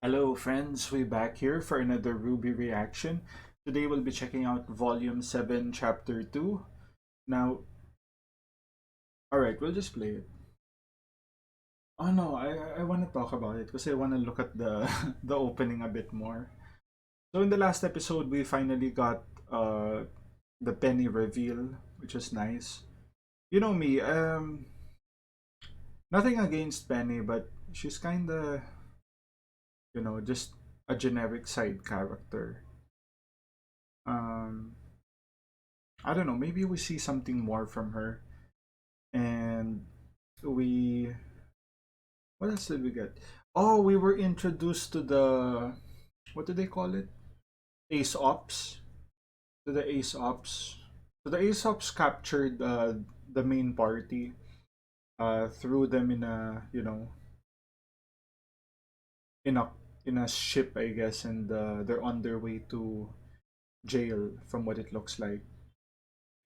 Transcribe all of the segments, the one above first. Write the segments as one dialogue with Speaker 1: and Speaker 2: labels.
Speaker 1: Hello friends, we back here for another RWBY reaction. Today we'll be checking out Volume 7, Chapter 2. Now, alright, we'll just play it. Oh no, I want to talk about it because I want to look at the the opening a bit more. So in the last episode, we finally got the Penny reveal, which is nice. You know me, nothing against Penny, but she's kinda, just a generic side character. Um, I don't know, maybe we see something more from her. And we what else did we get? Oh, we were introduced to the what do they call it? Ace Ops. To the Ace Ops. So the Ace Ops captured the main party, threw them in a in a in a ship, I guess, and they're on their way to jail from what it looks like.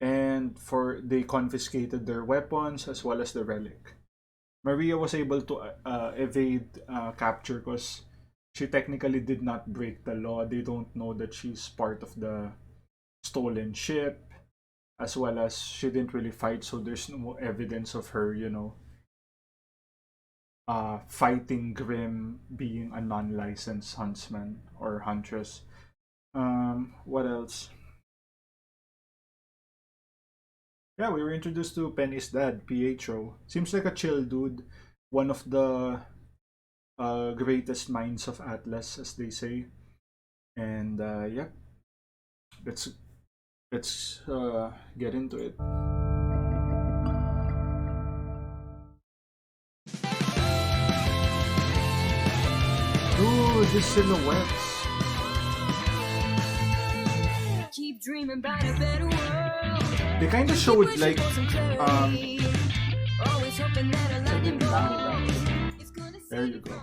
Speaker 1: And for they confiscated their weapons as well as the relic. Maria was able to evade capture because she technically did not break the law. They don't know that she's part of the stolen ship, as well as she didn't really fight, so there's no evidence of her, fighting Grim being a non-licensed huntsman or huntress. What else? Yeah, we were introduced to Penny's dad, Pietro. Seems like a chill dude. One of the greatest minds of Atlas, as they say. And yeah, let's let's get into it. Ooh, the silhouettes.
Speaker 2: Keep dreaming about a better world.
Speaker 1: They kind of showed like
Speaker 2: Always hoping that a lightning bolt.
Speaker 1: there you go.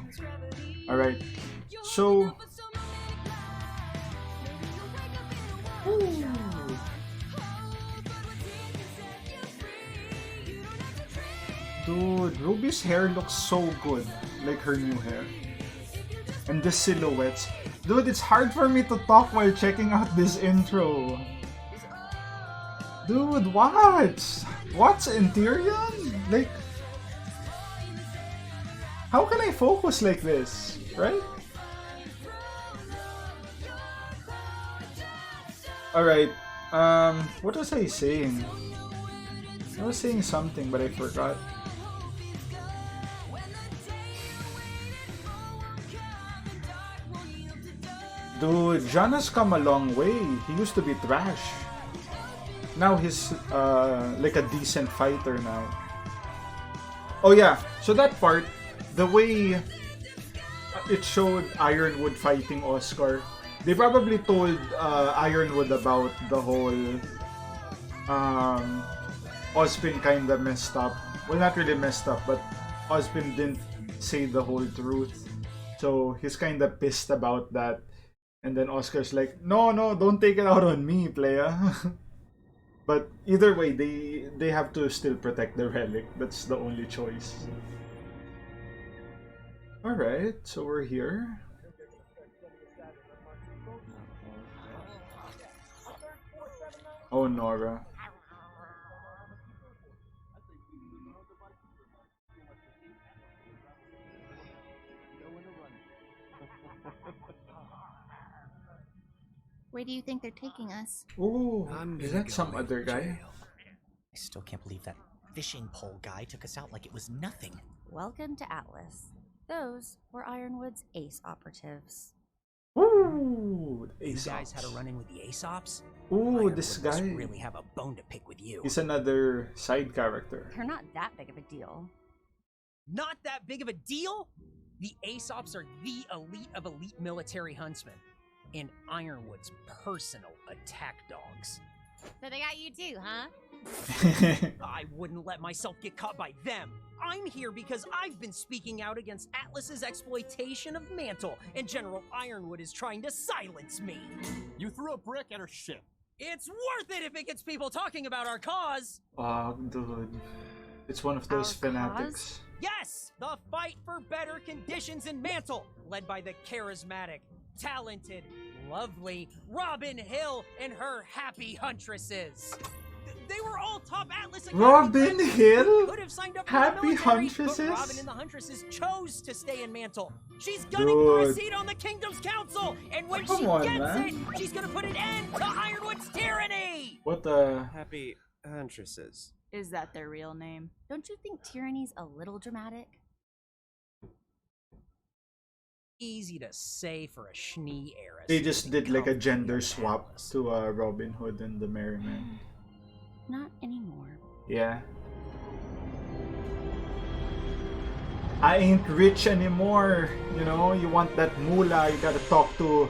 Speaker 1: All right, so ooh. Dude, Ruby's hair looks so good, like her new hair. And the silhouettes. Dude, it's hard for me to talk while checking out this intro. Dude, what? What's Interion? Like, how can I focus like this, right? Alright, what was I saying? I was saying something, but I forgot. Dude, John has come a long way. He used to be trash. Now he's like a decent fighter now. Oh yeah, so that part, the way it showed Ironwood fighting Oscar, they probably told Ironwood about the whole Ozpin kinda messed up. Well, not really messed up, but Ozpin didn't say the whole truth. So he's kinda pissed about that. And then Oscar's like, no, don't take it out on me, playa. But either way, they have to still protect the relic. That's the only choice. Alright, so we're here. Oh, Nora.
Speaker 3: Where do you think they're taking us?
Speaker 1: Ooh, is that some other guy?
Speaker 4: Jail. I still can't believe that fishing pole guy took us out like it was nothing.
Speaker 3: Welcome to Atlas. Those were Ironwood's ace operatives.
Speaker 1: Ooh,
Speaker 4: You
Speaker 1: Ace
Speaker 4: guys
Speaker 1: Ops.
Speaker 4: had a run-in with the Aesops?
Speaker 1: Ooh,
Speaker 4: Ironwood
Speaker 1: this
Speaker 4: must
Speaker 1: guy.
Speaker 4: really have a bone to pick with you.
Speaker 1: He's another side character.
Speaker 3: They're not that big of a deal.
Speaker 5: Not that big of a deal? The Aesops are the elite of elite military huntsmen, and Ironwood's personal attack dogs.
Speaker 3: So they got you too, huh?
Speaker 5: I wouldn't let myself get caught by them. I'm here because I've been speaking out against Atlas's exploitation of Mantle, and General Ironwood is trying to silence me.
Speaker 6: You threw a brick at her ship.
Speaker 5: It's worth it if it gets people talking about our cause.
Speaker 1: Oh, dude. It's one of those
Speaker 3: Our
Speaker 1: fanatics.
Speaker 5: Yes, the fight for better conditions in Mantle, led by the charismatic, talented, lovely Robin Hill and her happy huntresses. They were all top Atlas Academy
Speaker 1: Robin
Speaker 5: graduates
Speaker 1: Hill?
Speaker 5: who could have signed up for the
Speaker 1: Happy
Speaker 5: military, but
Speaker 1: Huntresses?
Speaker 5: Robin and the Huntresses chose to stay in Mantle. She's gunning for a
Speaker 1: Dude.
Speaker 5: seat on the Kingdom's Council, and when
Speaker 1: Come
Speaker 5: she
Speaker 1: on,
Speaker 5: gets
Speaker 1: man.
Speaker 5: it, she's gonna put an end to Ironwood's tyranny!
Speaker 1: What the...
Speaker 7: Happy Huntresses.
Speaker 8: Is that their real name?
Speaker 3: Don't you think tyranny's a little dramatic?
Speaker 5: Easy to say for a Schnee era.
Speaker 1: They just did like a gender swap to Robin Hood and the Merry Men.
Speaker 3: Not anymore.
Speaker 1: Yeah. I ain't rich anymore. You know, you want that moolah, you gotta talk to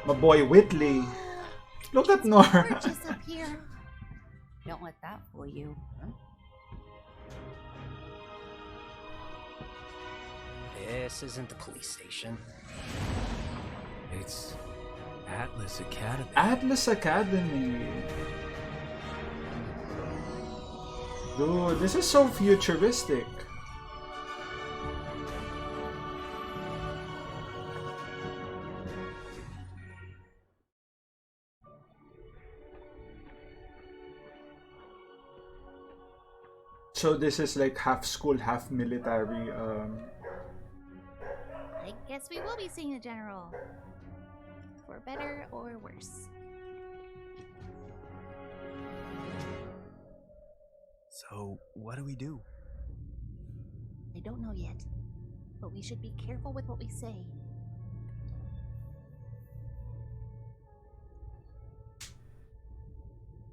Speaker 1: my boy Whitley. Look at Nora.
Speaker 3: Gorgeous up here. Don't let that fool you.
Speaker 5: This isn't the police station.
Speaker 9: It's Atlas Academy.
Speaker 1: Atlas Academy. Dude, this is so futuristic. So this is like half school, half military.
Speaker 3: I guess we will be seeing the general. For better or worse.
Speaker 9: So, what do we do?
Speaker 3: I don't know yet, but we should be careful with what we say.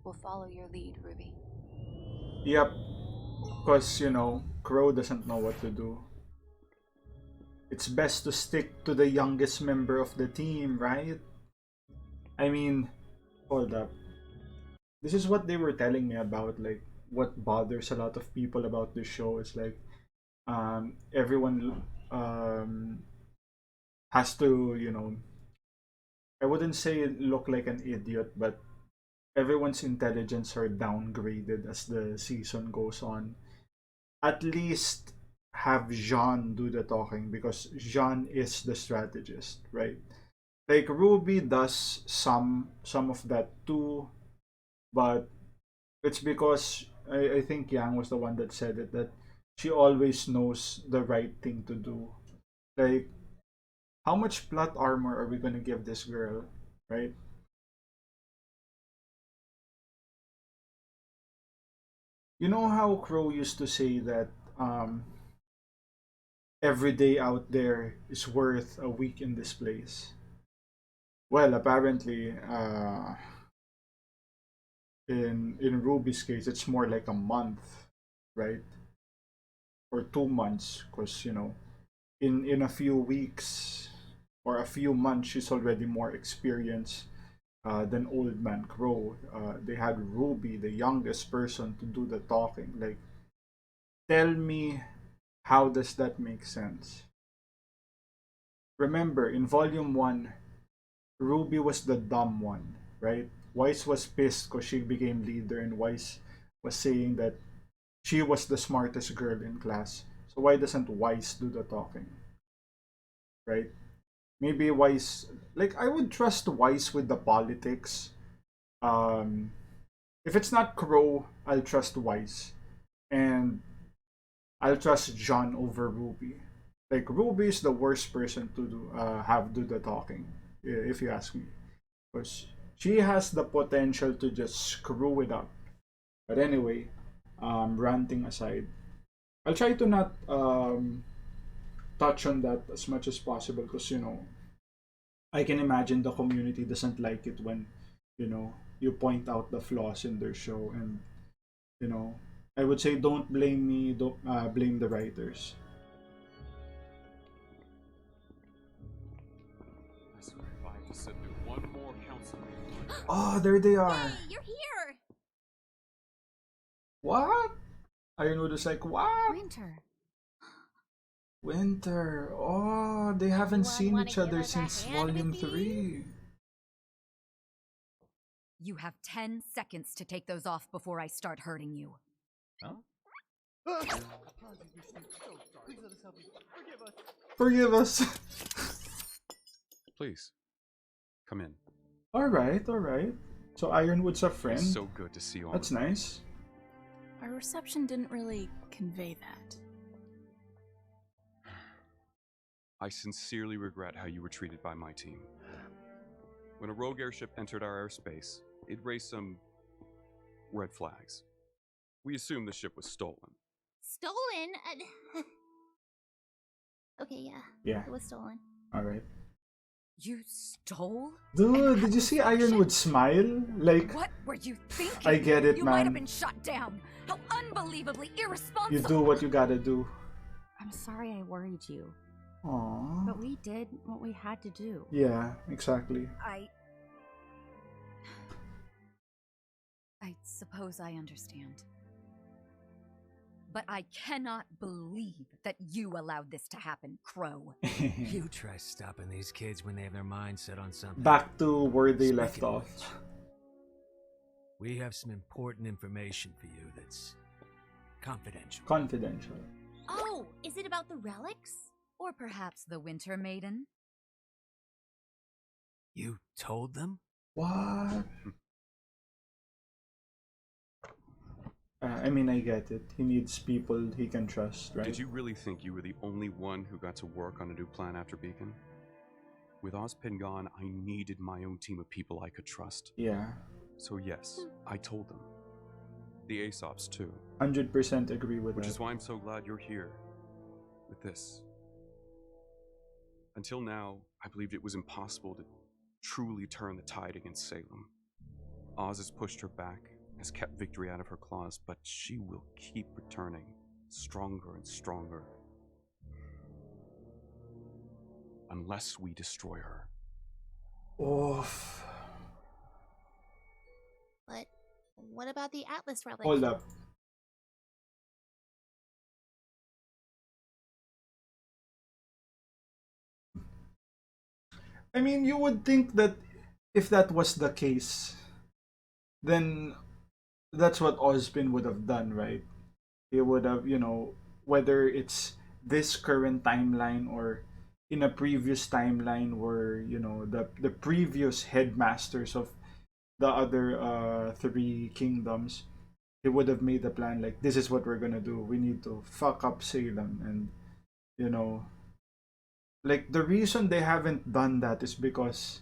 Speaker 8: We'll follow your lead, Ruby.
Speaker 1: Yep. Because, you know, Crow doesn't know what to do. It's best to stick to the youngest member of the team, right? I mean, hold up. This is what they were telling me about, like, what bothers a lot of people about this show is like, everyone has to, you know, I wouldn't say look like an idiot, but everyone's intelligence are downgraded as the season goes on. At least have Jean do the talking because Jean is the strategist, right? Like Ruby does some of that too, but it's because I think Yang was the one that said it, that she always knows the right thing to do. Like, how much plot armor are we gonna give this girl, right? You know how Crow used to say that every day out there is worth a week in this place? Well, apparently, in Ruby's case, it's more like a month, right? Or 2 months, because you know, in a few weeks or a few months, she's already more experienced than Old Man Crow. They had Ruby, the youngest person, to do the talking. Like, tell me, how does that make sense? Remember, in Volume 1, Ruby was the dumb one, right? Weiss was pissed because she became leader, and Weiss was saying that she was the smartest girl in class. So why doesn't Weiss do the talking? Right? Maybe Weiss, like, I would trust Weiss with the politics. If it's not Crow, I'll trust Weiss. And I'll trust John over Ruby. Like, Ruby is the worst person to do the talking, if you ask me. Because she has the potential to just screw it up. But anyway, ranting aside, I'll try to not touch on that as much as possible because, you know, I can imagine the community doesn't like it when, you know, you point out the flaws in their show. And, you know, I would say don't blame me, don't blame the writers.
Speaker 6: I swear if I have to sit through one more council meeting like that.
Speaker 1: Oh, there they are.
Speaker 3: Hey, you're here!
Speaker 1: What? Ironwood is like, what?
Speaker 3: Winter.
Speaker 1: Winter. Oh, they haven't
Speaker 3: Anyone
Speaker 1: seen
Speaker 3: wanna
Speaker 1: each
Speaker 3: give
Speaker 1: other
Speaker 3: us a
Speaker 1: since
Speaker 3: hand
Speaker 1: Volume
Speaker 3: with these?
Speaker 1: 3.
Speaker 2: You have 10 seconds to take those off before I start hurting you.
Speaker 9: Huh?
Speaker 1: Forgive us.
Speaker 6: Please, come in.
Speaker 1: Alright, alright. So Ironwood's a friend.
Speaker 6: It's so good to see you all.
Speaker 1: That's nice.
Speaker 8: Our reception didn't really convey that.
Speaker 6: I sincerely regret how you were treated by my team. When a rogue airship entered our airspace, it raised some red flags. We assumed the ship was stolen.
Speaker 10: Stolen? Okay, yeah.
Speaker 1: Yeah.
Speaker 10: It was stolen.
Speaker 1: Alright.
Speaker 3: You stole?
Speaker 1: Dude, did you see Ironwood smile? Like,
Speaker 3: What were you thinking?
Speaker 1: I get it,
Speaker 3: You might have
Speaker 1: man.
Speaker 3: been shut down. How unbelievably irresponsible.
Speaker 1: You do what you gotta do.
Speaker 3: I'm sorry I worried you,
Speaker 1: Aww.
Speaker 3: but we did what we had to do.
Speaker 1: Yeah, exactly.
Speaker 3: I suppose I understand. But I cannot believe that you allowed this to happen, Crow.
Speaker 9: You try stopping these kids when they have their minds set on something.
Speaker 1: Back to where they left
Speaker 9: Speaking of
Speaker 1: off.
Speaker 9: which, we have some important information for you that's confidential.
Speaker 1: Confidential.
Speaker 10: Oh, is it about the relics?
Speaker 3: Or perhaps the Winter Maiden?
Speaker 9: You told them?
Speaker 1: What? I mean, I get it. He needs people he can trust, right?
Speaker 6: Did you really think you were the only one who got to work on a new plan after Beacon? With Ozpin gone, I needed my own team of people I could trust.
Speaker 1: Yeah.
Speaker 6: So yes, I told them. The Aesops too.
Speaker 1: 100% agree with
Speaker 6: Which
Speaker 1: that.
Speaker 6: is why I'm so glad you're here. With this. Until now, I believed it was impossible to truly turn the tide against Salem. Oz has pushed her back, has kept victory out of her claws, but she will keep returning, stronger and stronger. Unless we destroy her.
Speaker 1: Oof.
Speaker 10: But what about the Atlas relic?
Speaker 1: Hold up. I mean, you would think that if that was the case, then that's what Ozpin would have done, right? He would have, whether it's this current timeline or in a previous timeline where, the previous headmasters of the other three kingdoms, he would have made a plan like, this is what we're gonna do. We need to fuck up Salem. And, like, the reason they haven't done that is because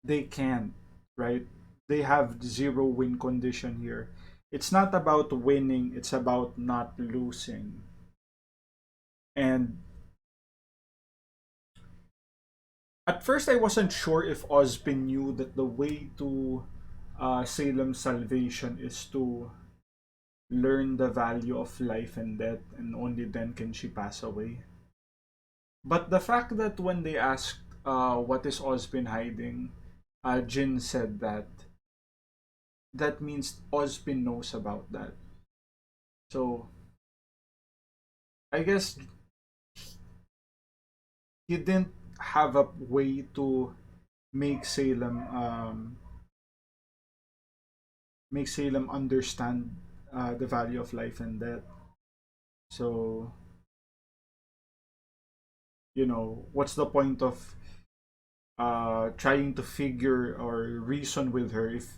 Speaker 1: they can't, right? They have zero win condition here. It's not about winning, it's about not losing. And at first I wasn't sure if Ozpin knew that the way to Salem's salvation is to learn the value of life and death, and only then can she pass away. But the fact that when they asked what is Ozpin hiding, Jin said that means Ozpin knows about that. So I guess he didn't have a way to make Salem understand the value of life and death. So what's the point of trying to figure or reason with her if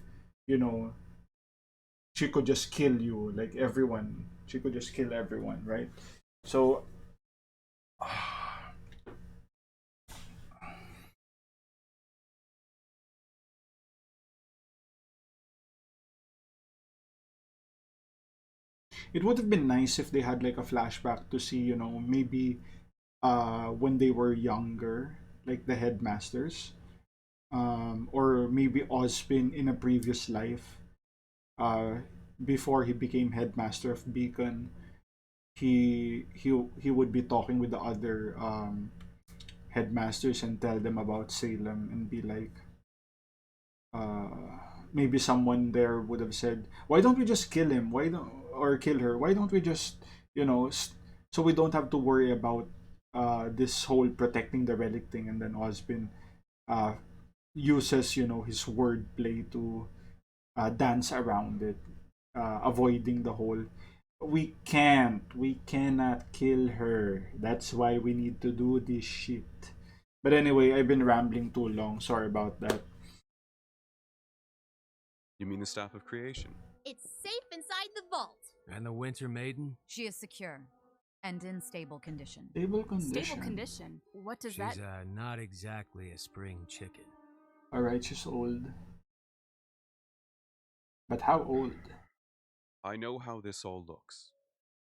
Speaker 1: she could just kill you, like everyone. She could just kill everyone, right? So it would have been nice if they had like a flashback to see, maybe when they were younger, like the headmasters, or maybe Ozpin in a previous life, before he became headmaster of Beacon. He would be talking with the other headmasters and tell them about Salem and be like, maybe someone there would have said, why don't we just kill him, why don't or kill her, why don't we just so we don't have to worry about this whole protecting the relic thing. And then Ozpin uses his wordplay to dance around it, avoiding the whole We can't. We cannot kill her. That's why we need to do this shit. But anyway, I've been rambling too long. Sorry about that.
Speaker 6: You mean the Staff of Creation?
Speaker 10: It's safe inside the vault.
Speaker 9: And the Winter Maiden?
Speaker 3: She is secure and in stable condition.
Speaker 1: Stable condition.
Speaker 8: Stable condition. What does that?
Speaker 9: She's not exactly a spring chicken.
Speaker 1: Alright, she's old. But how old?
Speaker 6: I know how this all looks.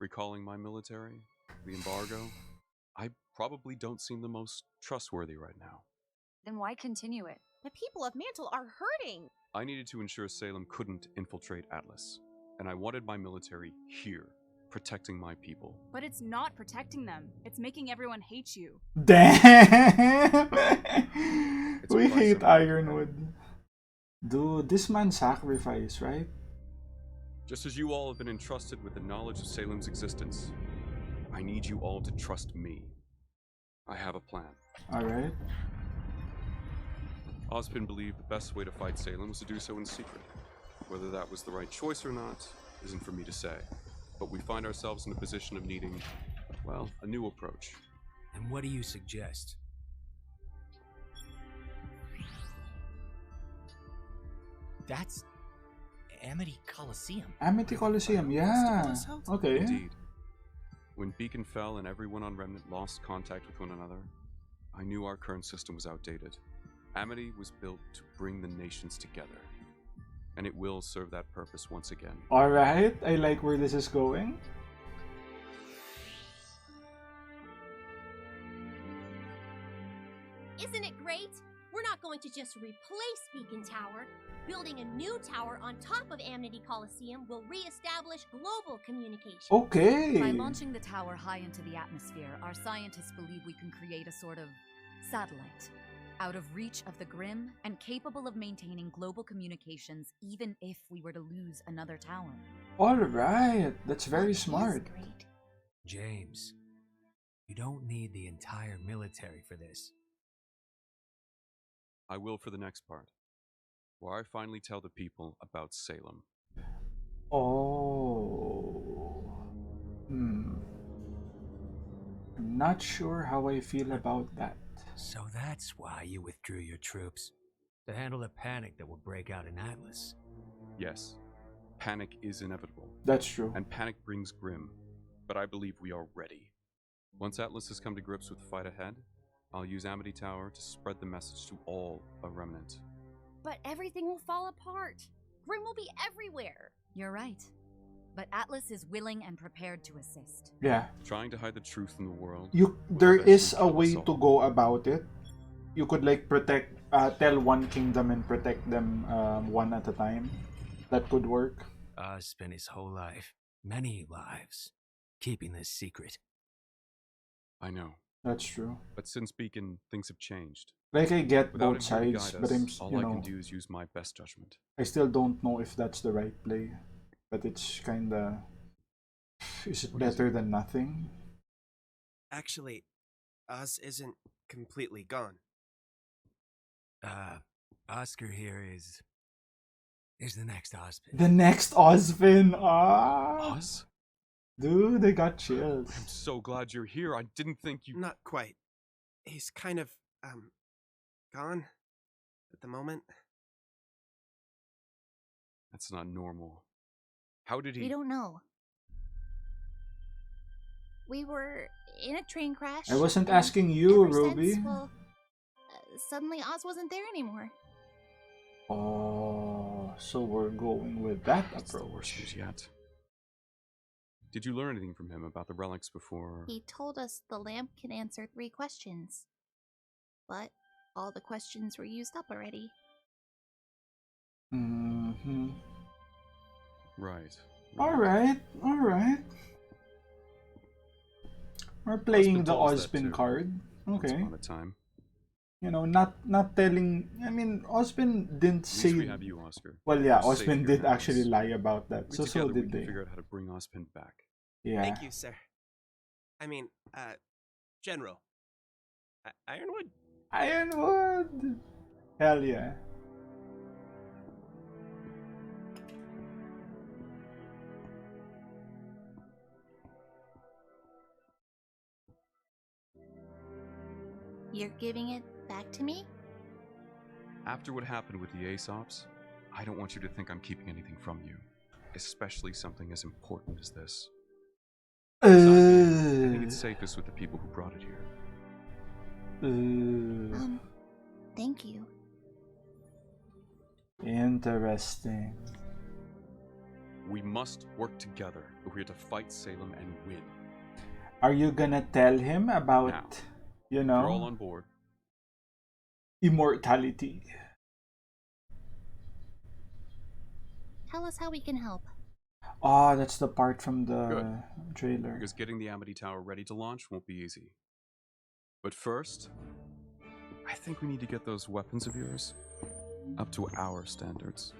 Speaker 6: Recalling my military, the embargo, I probably don't seem the most trustworthy right now.
Speaker 3: Then why continue it?
Speaker 10: The people of Mantle are hurting.
Speaker 6: I needed to ensure Salem couldn't infiltrate Atlas, and I wanted my military here, protecting my people.
Speaker 8: But it's not protecting them. It's making everyone hate you.
Speaker 1: Damn!
Speaker 6: It's
Speaker 1: We
Speaker 6: a price
Speaker 1: hate
Speaker 6: I'm willing to
Speaker 1: Ironwood. Dude, this man sacrificed, right?
Speaker 6: Just as you all have been entrusted with the knowledge of Salem's existence, I need you all to trust me. I have a plan.
Speaker 1: Alright.
Speaker 6: Ozpin believed the best way to fight Salem was to do so in secret. Whether that was the right choice or not isn't for me to say. But we find ourselves in a position of needing, well, a new approach.
Speaker 9: And what do you suggest?
Speaker 4: That's Amity Coliseum.
Speaker 1: Amity Coliseum, yeah. Okay.
Speaker 6: Indeed. When Beacon fell and everyone on Remnant lost contact with one another, I knew our current system was outdated. Amity was built to bring the nations together, and it will serve that purpose once again.
Speaker 1: Alright, I like where this is going.
Speaker 10: Isn't it great? We're not going to just replace Beacon Tower. Building a new tower on top of Amity Coliseum will re-establish global communication.
Speaker 1: Okay.
Speaker 3: By launching the tower high into the atmosphere, our scientists believe we can create a sort of satellite, out of reach of the Grim and capable of maintaining global communications even if we were to lose another tower.
Speaker 1: Alright, that's very smart.
Speaker 10: Great.
Speaker 9: James, you don't need the entire military for this.
Speaker 6: I will for the next part, where I finally tell the people about Salem.
Speaker 1: Oh. I'm not sure how I feel about that.
Speaker 9: So that's why you withdrew your troops. To handle the panic that will break out in Atlas.
Speaker 6: Yes, panic is inevitable,
Speaker 1: That's true.
Speaker 6: and panic brings Grim, but I believe we are ready. Once Atlas has come to grips with the fight ahead, I'll use Amity Tower to spread the message to all of Remnant.
Speaker 10: But everything will fall apart. Grim will be everywhere.
Speaker 3: You're right. But Atlas is willing and prepared to assist.
Speaker 1: Yeah.
Speaker 6: Trying to hide the truth from the world.
Speaker 1: There
Speaker 6: will
Speaker 1: is a
Speaker 6: eventually
Speaker 1: way
Speaker 6: kill us
Speaker 1: to
Speaker 6: all.
Speaker 1: go about it. You could like tell one kingdom and protect them one at a time. That could work.
Speaker 9: Spent his whole life, many lives, keeping this secret.
Speaker 6: I know,
Speaker 1: That's true.
Speaker 6: but since Beacon, things have changed.
Speaker 1: Like I get
Speaker 6: Without
Speaker 1: both
Speaker 6: him here to
Speaker 1: sides,
Speaker 6: guide
Speaker 1: but
Speaker 6: us, all I can do is use my best judgment.
Speaker 1: I still don't know if that's the right play. But it's kinda. Is it better than nothing?
Speaker 7: Actually, Oz isn't completely gone.
Speaker 9: Oscar here is the next Ozpin.
Speaker 1: The next Ozpin! Ah!
Speaker 6: Oz?
Speaker 1: Dude, I got chills.
Speaker 6: I'm so glad you're here. I didn't think you...
Speaker 7: Not quite. He's kind of, gone at the moment.
Speaker 6: That's not normal. How did he...
Speaker 10: We don't know. We were in a train crash.
Speaker 1: I wasn't
Speaker 10: and
Speaker 1: asking you,
Speaker 10: ever
Speaker 1: Ruby.
Speaker 10: Since, well, suddenly Oz wasn't there anymore.
Speaker 1: Oh, so we're going with that
Speaker 6: That's the worst
Speaker 1: approach.
Speaker 6: news yet. Did you learn anything from him about the relics before...
Speaker 10: He told us the lamp can answer 3 questions. But all the questions were used up already.
Speaker 1: Mm-hmm.
Speaker 6: Right.
Speaker 1: Alright. We're playing
Speaker 6: Ozpin
Speaker 1: the
Speaker 6: told us that
Speaker 1: Ozpin
Speaker 6: too.
Speaker 1: card.
Speaker 6: Once
Speaker 1: Okay.
Speaker 6: upon a time.
Speaker 1: You know, not telling... I mean, Ozpin didn't
Speaker 6: At least
Speaker 1: say...
Speaker 6: we have you, Oscar.
Speaker 1: Well, yeah,
Speaker 6: You're safe
Speaker 1: Ozpin
Speaker 6: here
Speaker 1: did
Speaker 6: in
Speaker 1: actually
Speaker 6: Atlas.
Speaker 1: lie about that.
Speaker 6: Maybe
Speaker 1: So
Speaker 6: together we
Speaker 1: did
Speaker 6: can
Speaker 1: they.
Speaker 6: figure out how to bring Ozpin back.
Speaker 1: Yeah.
Speaker 7: Thank you, sir. I mean, General. Ironwood?
Speaker 1: Ironwood! Hell yeah.
Speaker 8: You're giving it back to me?
Speaker 6: After what happened with the Aesops, I don't want you to think I'm keeping anything from you, especially something as important as this. For the time being, I think it's safest with the people who brought it here.
Speaker 8: Thank you.
Speaker 1: Interesting.
Speaker 6: We must work together if we're to fight Salem and win.
Speaker 1: Are you gonna tell him about,
Speaker 6: Now,
Speaker 1: you
Speaker 6: if you're all
Speaker 1: know,
Speaker 6: on board,
Speaker 1: immortality?
Speaker 8: Tell us how we can help.
Speaker 1: Oh, that's the part from the
Speaker 6: Good.
Speaker 1: trailer.
Speaker 6: because getting the Amity Tower ready to launch won't be easy. But first, I think we need to get those weapons of yours up to our standards.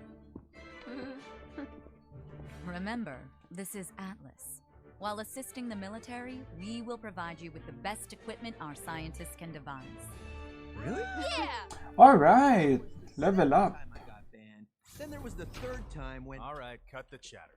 Speaker 3: Remember, this is Atlas. While assisting the military, we will provide you with the best equipment our scientists can devise.
Speaker 9: Really?
Speaker 2: Yeah!
Speaker 1: Alright, level up.
Speaker 11: Time I got banned. Then there was the third time when.
Speaker 9: Alright, cut the chatter.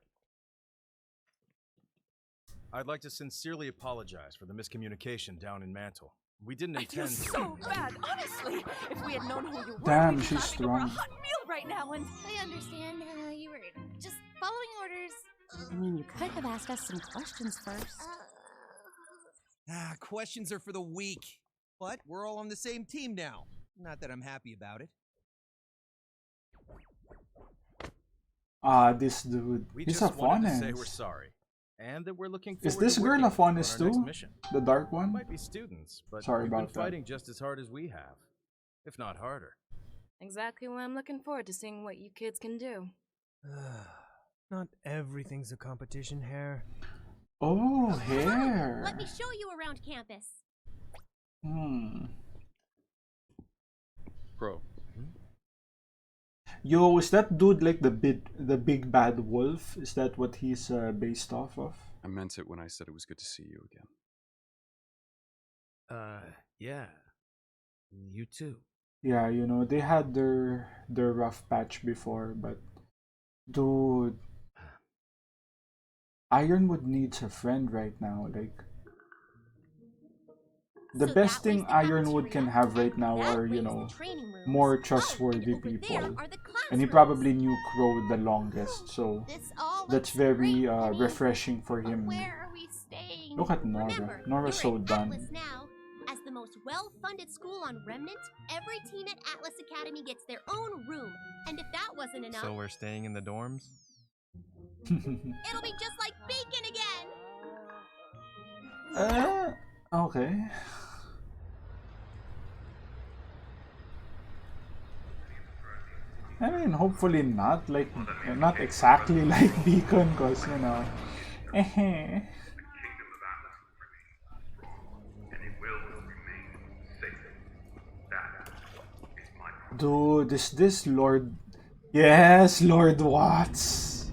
Speaker 9: I'd like to sincerely apologize for the miscommunication down in Mantle. We didn't
Speaker 2: I feel
Speaker 9: intend to.
Speaker 2: so bad, honestly. If we had known who you were,
Speaker 1: Damn,
Speaker 2: we'd be
Speaker 1: she's
Speaker 2: laughing over a
Speaker 1: strong.
Speaker 2: hot meal right now. And
Speaker 8: I understand. You were just following orders. I mean, you could have asked us some questions first.
Speaker 11: Questions are for the weak. But we're all on the same team now. Not that I'm happy about it.
Speaker 1: This dude.
Speaker 9: We
Speaker 1: He's a
Speaker 9: just wanted to say we're
Speaker 1: Faunus.
Speaker 9: sorry, and that we're looking
Speaker 1: Is
Speaker 9: forward
Speaker 1: this
Speaker 9: to
Speaker 1: girl
Speaker 9: working
Speaker 1: a
Speaker 9: with you on
Speaker 1: Faunus
Speaker 9: our next
Speaker 1: too?
Speaker 9: mission.
Speaker 1: The dark
Speaker 9: We
Speaker 1: one?
Speaker 9: might be students, but
Speaker 1: Sorry
Speaker 9: you've been
Speaker 1: about that.
Speaker 9: fighting just as hard as we have, if not harder.
Speaker 2: exactly why I'm looking forward to seeing what you kids can do.
Speaker 12: Not everything's a competition, Hair.
Speaker 1: Oh, hair.
Speaker 10: Let me show you around campus.
Speaker 6: Bro,
Speaker 1: Yo, is that dude like the big bad wolf? Is that what he's based off of?
Speaker 6: I meant it when I said it was good to see you again.
Speaker 9: Yeah. You too.
Speaker 1: Yeah, you know, they had their rough patch before, but dude, Ironwood needs a friend right now. Like, the
Speaker 10: So
Speaker 1: best
Speaker 10: that way's
Speaker 1: thing
Speaker 10: the
Speaker 1: Ironwood can
Speaker 10: cafeteria,
Speaker 1: have right
Speaker 10: and
Speaker 1: now
Speaker 10: that
Speaker 1: are, you
Speaker 10: way's
Speaker 1: know,
Speaker 10: the training rooms.
Speaker 1: more
Speaker 10: Oh,
Speaker 1: trustworthy
Speaker 10: and over there
Speaker 1: people.
Speaker 10: are the
Speaker 1: And he
Speaker 10: classrooms.
Speaker 1: probably knew Crow the longest, so
Speaker 10: This all
Speaker 1: that's
Speaker 10: looks
Speaker 1: very
Speaker 10: great to me.
Speaker 1: refreshing for
Speaker 10: But
Speaker 1: him.
Speaker 10: where are we staying?
Speaker 1: Look at Nora.
Speaker 10: Remember,
Speaker 1: Nora's so
Speaker 10: you're at
Speaker 1: done.
Speaker 10: Atlas now. As the most well-funded school on Remnant, every team at Atlas Academy gets their own room. And if that wasn't enough,
Speaker 12: So we're staying in the dorms?
Speaker 10: it'll be just like Beacon again.
Speaker 1: Okay. I mean, hopefully not like, not exactly like Beacon, cause you know. Dude, is this Lord? Yes, Lord Watts.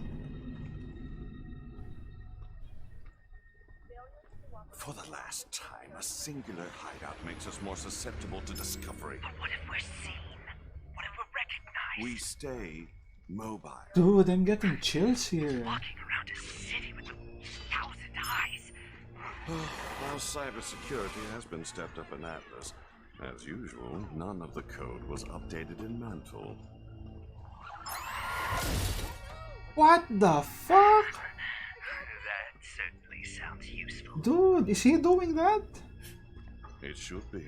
Speaker 13: For the last time, a singular hideout makes us more susceptible to discovery.
Speaker 14: But what if we're seen? What if we're recognized?
Speaker 13: We stay mobile.
Speaker 1: Dude, I'm getting chills here.
Speaker 14: Walking around a city with 1,000 eyes.
Speaker 13: While cybersecurity has been stepped up in Atlas, as usual, none of the code was updated in Mantle.
Speaker 1: What the fuck?
Speaker 14: That certainly sounds useful.
Speaker 1: Dude, is he doing that?
Speaker 13: It should be.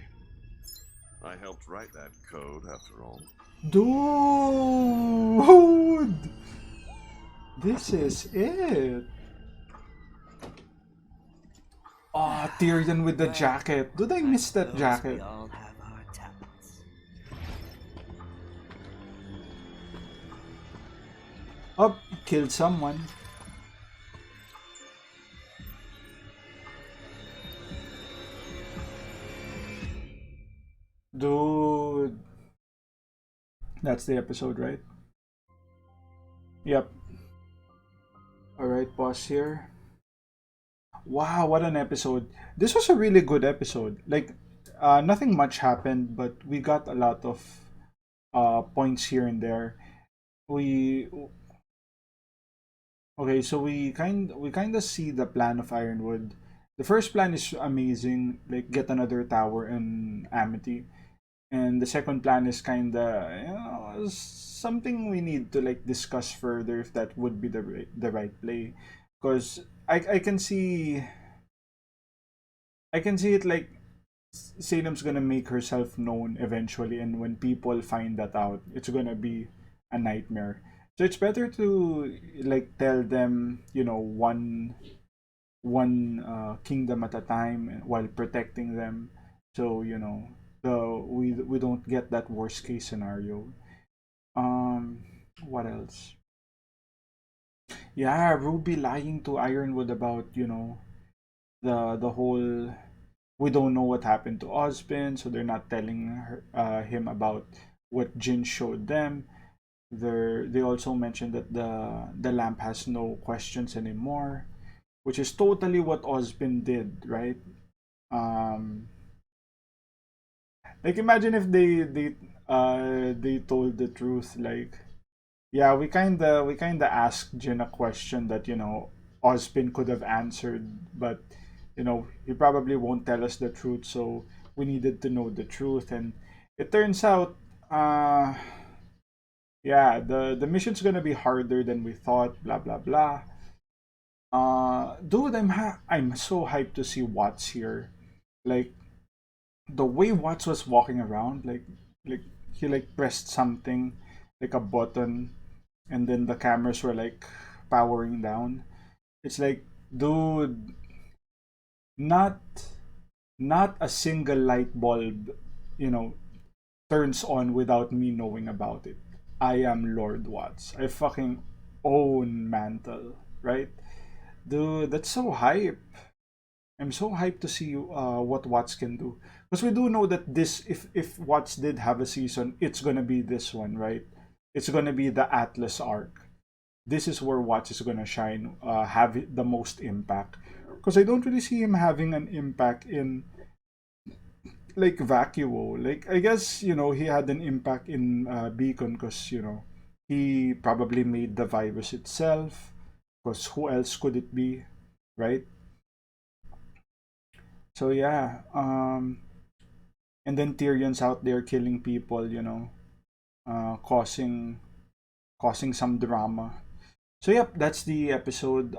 Speaker 13: I helped write that code, after all.
Speaker 1: Dude! This is it. Oh, Tyrion with the jacket. Did I miss that jacket?
Speaker 14: We all have our talents.
Speaker 1: Oh, killed someone. Dude. That's the episode, right? Yep. Alright, pause here. Wow, what an episode. This was a really good episode. Like, nothing much happened, but we got a lot of points here and there. Okay, so we kind of see the plan of Ironwood. The first plan is amazing, like get another tower in Amity, and the second plan is kind of, something we need to like discuss further if that would be the right play, because I can see it like Salem's gonna make herself known eventually, and when people find that out, it's gonna be a nightmare. So it's better to like tell them, one kingdom at a time while protecting them. So we don't get that worst case scenario. Um, what else? Yeah, Ruby lying to Ironwood about the whole, we don't know what happened to Ozpin, so they're not telling him about what Jin showed them. They also mentioned that the lamp has no questions anymore, which is totally what Ozpin did, right? Um, like imagine if they told the truth, like, yeah, we kinda asked Jin a question that Ozpin could have answered, but he probably won't tell us the truth, so we needed to know the truth, and it turns out, yeah, the mission's gonna be harder than we thought. Blah blah blah. Dude, I'm so hyped to see Watts here. Like the way Watts was walking around, like he like pressed something, like a button, and then the cameras were like powering down. It's like, dude, not not a single light bulb, you know, turns on without me knowing about it. I am Lord Watts. I fucking own Mantle, right? Dude, that's so hype. I'm so hyped to see what Watts can do. Because we do know that this, if Watts did have a season, it's gonna be this one, right? It's gonna be the Atlas arc. This is where Watts is gonna shine, have the most impact. Because I don't really see him having an impact in like Vacuo. Like I guess he had an impact in Beacon because he probably made the virus itself. Because who else could it be, right? So yeah, and then Tyrion's out there killing people, causing some drama. So yep, that's the episode.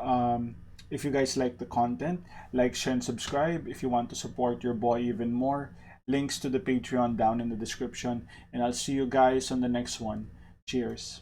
Speaker 1: If you guys like the content, like, share, and subscribe. If you want to support your boy even more, links to the Patreon down in the description. And I'll see you guys on the next one. Cheers.